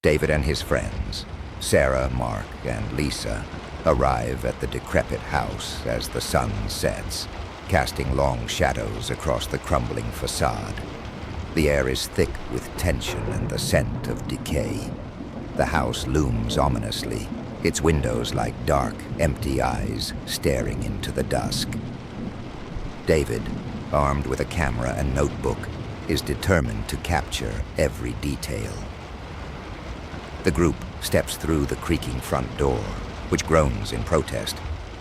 David and his friends, Sarah, Mark, and Lisa, arrive at the decrepit house as the sun sets, casting long shadows across the crumbling facade. The air is thick with tension and the scent of decay. The house looms ominously, its windows like dark, empty eyes staring into the dusk. David, armed with a camera and notebook, is determined to capture every detail. The group steps through the creaking front door, which groans in protest.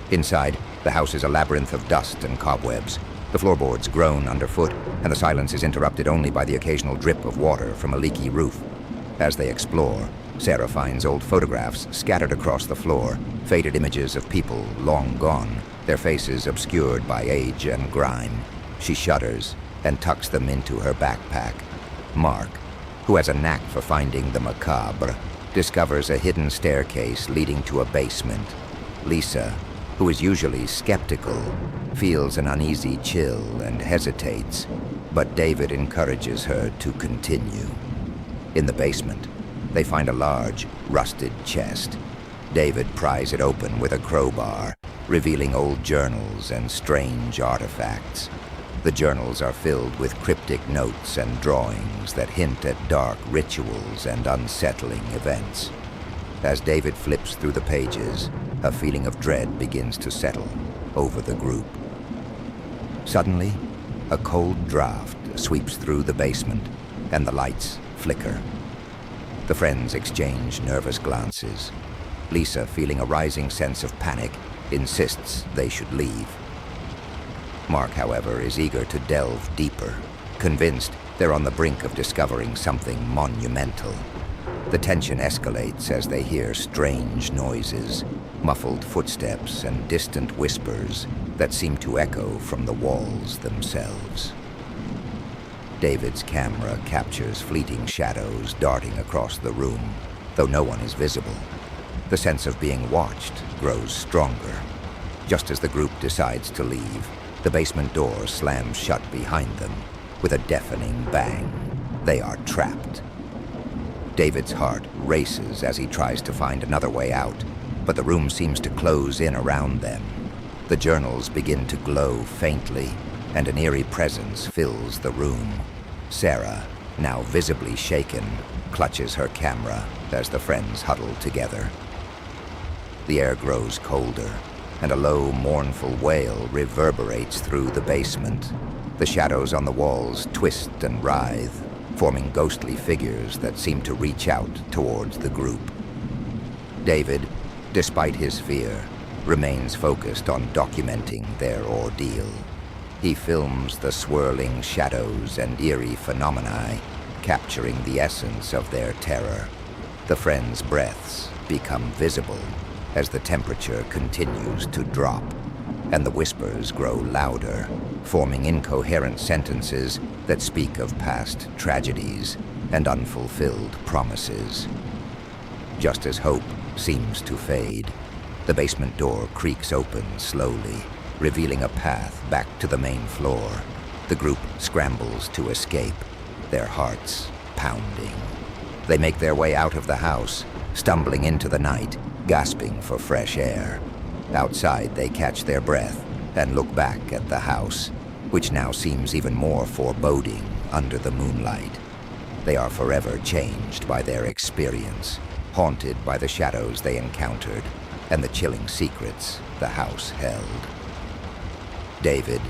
Inside, the house is a labyrinth of dust and cobwebs. The floorboards groan underfoot, and the silence is interrupted only by the occasional drip of water from a leaky roof. As they explore, Sarah finds old photographs scattered across the floor, faded images of people long gone, their faces obscured by age and grime. She shudders and tucks them into her backpack. Mark, who has a knack for finding the macabre, discovers a hidden staircase leading to a basement. Lisa, who is usually skeptical, feels an uneasy chill and hesitates, but David encourages her to continue. In the basement, they find a large, rusted chest. David pries it open with a crowbar, revealing old journals and strange artifacts. The journals are filled with cryptic notes and drawings that hint at dark rituals and unsettling events. As David flips through the pages, a feeling of dread begins to settle over the group. Suddenly, a cold draft sweeps through the basement, and the lights flicker. The friends exchange nervous glances. Lisa, feeling a rising sense of panic, insists they should leave. Mark, however, is eager to delve deeper, convinced they're on the brink of discovering something monumental. The tension escalates as they hear strange noises, muffled footsteps and distant whispers that seem to echo from the walls themselves. David's camera captures fleeting shadows darting across the room, though no one is visible. The sense of being watched grows stronger. Just as the group decides to leave, the basement door slams shut behind them with a deafening bang. They are trapped. David's heart races as he tries to find another way out, but the room seems to close in around them. The journals begin to glow faintly, and an eerie presence fills the room. Sarah, now visibly shaken, clutches her camera as the friends huddle together. The air grows colder, and a low, mournful wail reverberates through the basement. The shadows on the walls twist and writhe, forming ghostly figures that seem to reach out towards the group. David, despite his fear, remains focused on documenting their ordeal. He films the swirling shadows and eerie phenomena, capturing the essence of their terror. The friends' breaths become visible as the temperature continues to drop, and the whispers grow louder, forming incoherent sentences that speak of past tragedies and unfulfilled promises. Just as hope seems to fade, the basement door creaks open slowly, revealing a path back to the main floor. The group scrambles to escape, their hearts pounding. They make their way out of the house, stumbling into the night, gasping for fresh air. Outside, they catch their breath and look back at the house, which now seems even more foreboding under the moonlight. They are forever changed by their experience, haunted by the shadows they encountered and the chilling secrets the house held. David,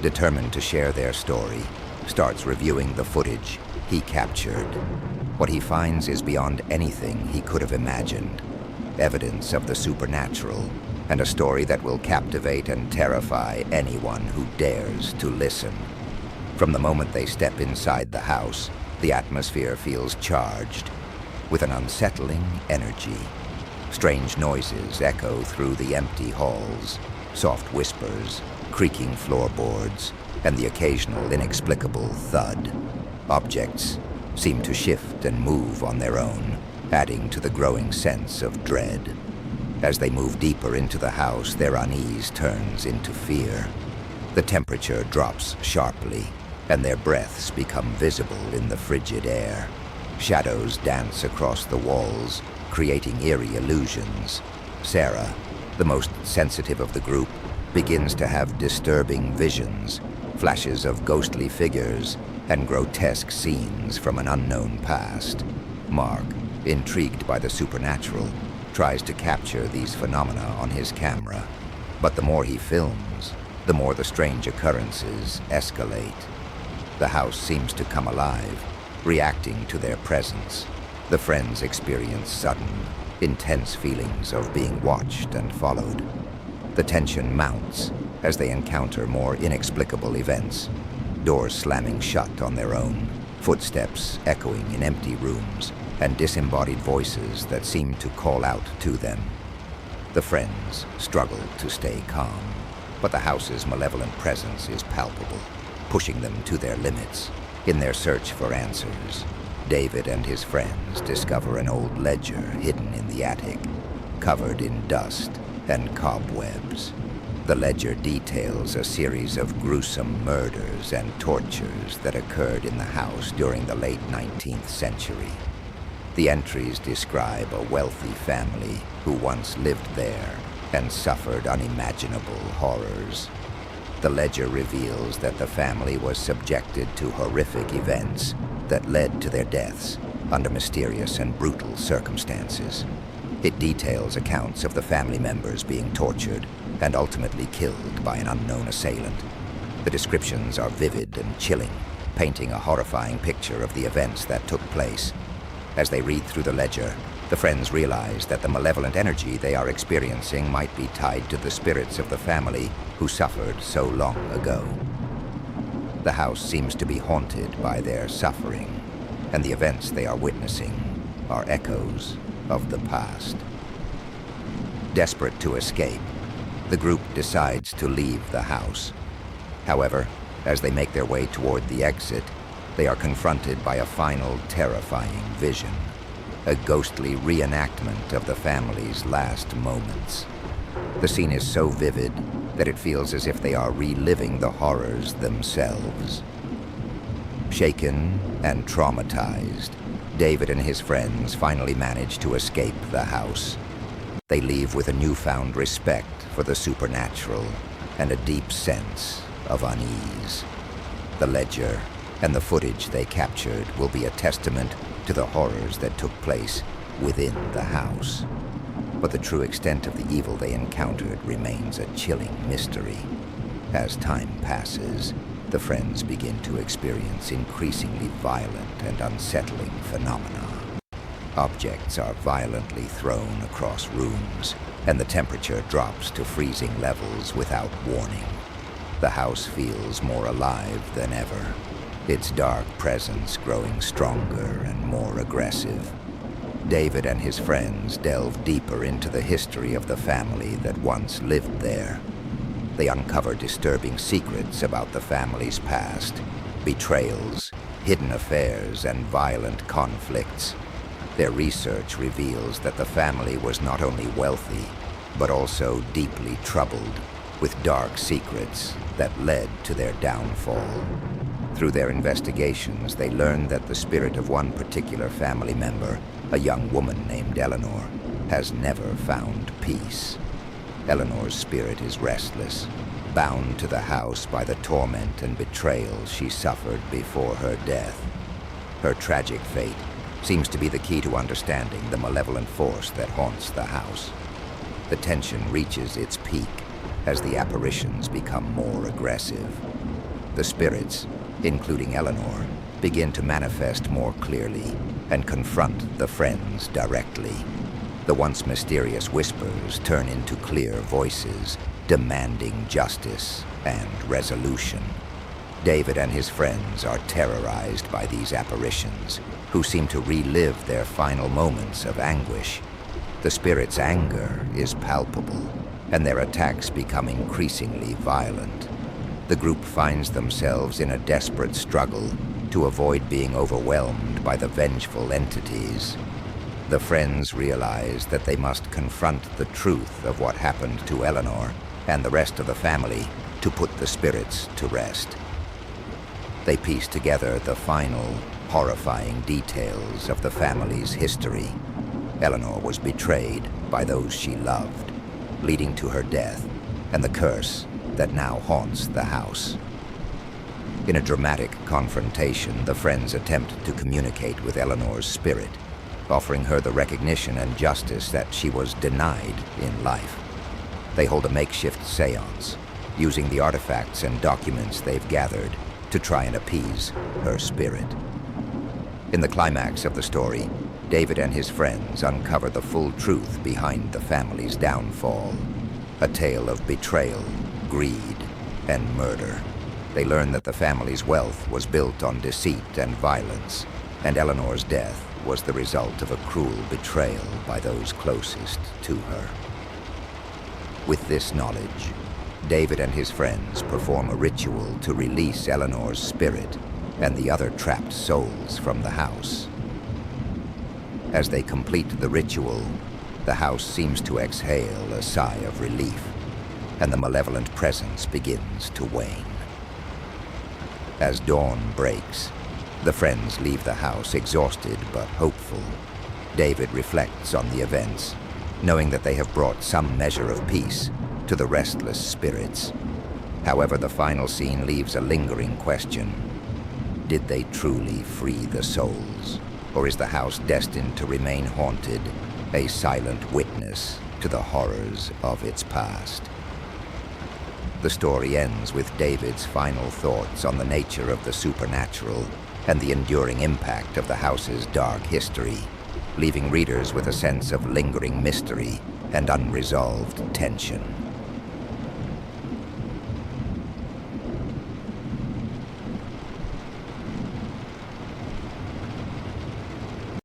determined to share their story, starts reviewing the footage he captured. What he finds is beyond anything he could have imagined. Evidence of the supernatural, and a story that will captivate and terrify anyone who dares to listen. From the moment they step inside the house, the atmosphere feels charged with an unsettling energy. Strange noises echo through the empty halls, soft whispers, creaking floorboards, and the occasional inexplicable thud. Objects seem to shift and move on their own, adding to the growing sense of dread. As they move deeper into the house, their unease turns into fear. The temperature drops sharply, and their breaths become visible in the frigid air. Shadows dance across the walls, creating eerie illusions. Sarah, the most sensitive of the group, begins to have disturbing visions, flashes of ghostly figures, and grotesque scenes from an unknown past. Mark, intrigued by the supernatural, tries to capture these phenomena on his camera. But the more he films, the more the strange occurrences escalate. The house seems to come alive, reacting to their presence. The friends experience sudden, intense feelings of being watched and followed. The tension mounts as they encounter more inexplicable events. Doors slamming shut on their own, footsteps echoing in empty rooms, and disembodied voices that seem to call out to them. The friends struggle to stay calm, but the house's malevolent presence is palpable, pushing them to their limits. In their search for answers, David and his friends discover an old ledger hidden in the attic, covered in dust and cobwebs. The ledger details a series of gruesome murders and tortures that occurred in the house during the late 19th century. The entries describe a wealthy family who once lived there and suffered unimaginable horrors. The ledger reveals that the family was subjected to horrific events that led to their deaths under mysterious and brutal circumstances. It details accounts of the family members being tortured and ultimately killed by an unknown assailant. The descriptions are vivid and chilling, painting a horrifying picture of the events that took place. As they read through the ledger, the friends realize that the malevolent energy they are experiencing might be tied to the spirits of the family who suffered so long ago. The house seems to be haunted by their suffering, and the events they are witnessing are echoes of the past. Desperate to escape, the group decides to leave the house. However, as they make their way toward the exit, they are confronted by a final terrifying vision, a ghostly reenactment of the family's last moments. The scene is so vivid that it feels as if they are reliving the horrors themselves. Shaken and traumatized, David and his friends finally manage to escape the house. They leave with a newfound respect for the supernatural and a deep sense of unease. The ledger and the footage they captured will be a testament to the horrors that took place within the house. But the true extent of the evil they encountered remains a chilling mystery. As time passes, the friends begin to experience increasingly violent and unsettling phenomena. Objects are violently thrown across rooms, and the temperature drops to freezing levels without warning. The house feels more alive than ever, its dark presence growing stronger and more aggressive. David and his friends delve deeper into the history of the family that once lived there. They uncover disturbing secrets about the family's past, betrayals, hidden affairs, and violent conflicts. Their research reveals that the family was not only wealthy, but also deeply troubled, with dark secrets that led to their downfall. Through their investigations, they learned that the spirit of one particular family member, a young woman named Eleanor, has never found peace. Eleanor's spirit is restless, bound to the house by the torment and betrayal she suffered before her death. Her tragic fate seems to be the key to understanding the malevolent force that haunts the house. The tension reaches its peak as the apparitions become more aggressive. The spirits, including Eleanor, begin to manifest more clearly and confront the friends directly. The once mysterious whispers turn into clear voices, demanding justice and resolution. David and his friends are terrorized by these apparitions, who seem to relive their final moments of anguish. The spirits' anger is palpable, and their attacks become increasingly violent. The group finds themselves in a desperate struggle to avoid being overwhelmed by the vengeful entities. The friends realize that they must confront the truth of what happened to Eleanor and the rest of the family to put the spirits to rest. They piece together the final, horrifying details of the family's history. Eleanor was betrayed by those she loved, leading to her death and the curse that now haunts the house. In a dramatic confrontation, the friends attempt to communicate with Eleanor's spirit, offering her the recognition and justice that she was denied in life. They hold a makeshift seance, using the artifacts and documents they've gathered to try and appease her spirit. In the climax of the story, David and his friends uncover the full truth behind the family's downfall, a tale of betrayal, greed, and murder. They learn that the family's wealth was built on deceit and violence, and Eleanor's death was the result of a cruel betrayal by those closest to her. With this knowledge, David and his friends perform a ritual to release Eleanor's spirit and the other trapped souls from the house. As they complete the ritual, the house seems to exhale a sigh of relief, and the malevolent presence begins to wane. As dawn breaks, the friends leave the house exhausted but hopeful. David reflects on the events, knowing that they have brought some measure of peace to the restless spirits. However, the final scene leaves a lingering question. Did they truly free the souls? Or is the house destined to remain haunted, a silent witness to the horrors of its past? The story ends with David's final thoughts on the nature of the supernatural and the enduring impact of the house's dark history, leaving readers with a sense of lingering mystery and unresolved tension.